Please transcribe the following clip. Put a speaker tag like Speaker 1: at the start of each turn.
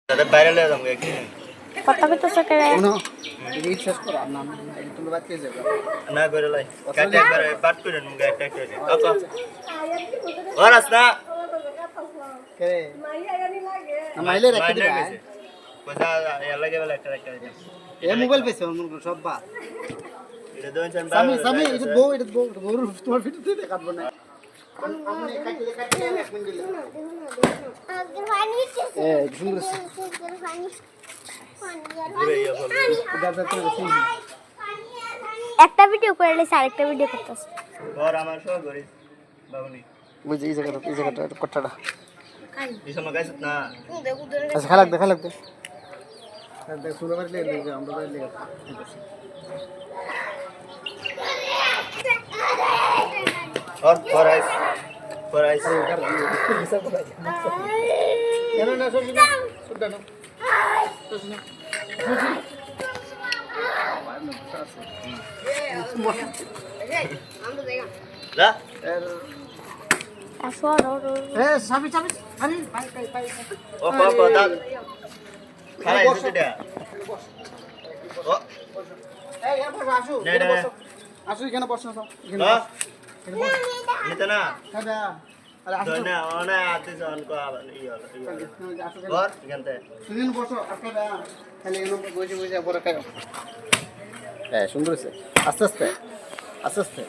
Speaker 1: দাদা বাইরে লয়ে যাবো একদিন
Speaker 2: কথা কইতেছ কে রে
Speaker 3: কোনো রিচ শেষ করো আর নাম তুমি বাদ কে যাবে
Speaker 1: না করে লাই কাটে একবার পাট করে মুগে একটা করে আচ্ছা ওরাস না
Speaker 3: কে মাইলে রেখে দিবা
Speaker 1: পয়সা এর লাগে বলে একটা রাখতে
Speaker 3: এ মোবাইল পেছে মন সব বাদ
Speaker 1: এটা দোন চান
Speaker 3: সামি এটা বউ তোমার ভিডিও দিতে কাটবো না আমি কাটলে এক মিনিট দিলে এ সুন্দর
Speaker 2: একটা ভিডিও করে লেছে আরেকটা ভিডিও করতেছ
Speaker 1: और আমার সহ করি বাবুনি
Speaker 3: বুঝি এই জায়গাটা কট্টাটা
Speaker 1: এই সময় গাইছ না
Speaker 3: আচ্ছা খালাক দে দেখ শুনে পারলে লেগে আমরা লেগে
Speaker 1: और फराइस
Speaker 3: না সুদ্ধা না
Speaker 1: ला
Speaker 2: আসো
Speaker 3: এ সাবি আরে পাই
Speaker 1: ओ को दा খালা এসে দে ও
Speaker 3: এই এর বসো আসো
Speaker 1: নে নে
Speaker 3: আসো এখানে বসো এখানে
Speaker 1: হ্যাঁ নিতে না
Speaker 3: খাবা আরে আসো
Speaker 1: না ওনা আতে জন কো ই হলো
Speaker 3: আসো
Speaker 1: ঘর এখানতে
Speaker 3: তুমি বসো আসো না খালি এনে বসে পরে খাও হ্যাঁ সুন্দর আছে আস্তে আস্তে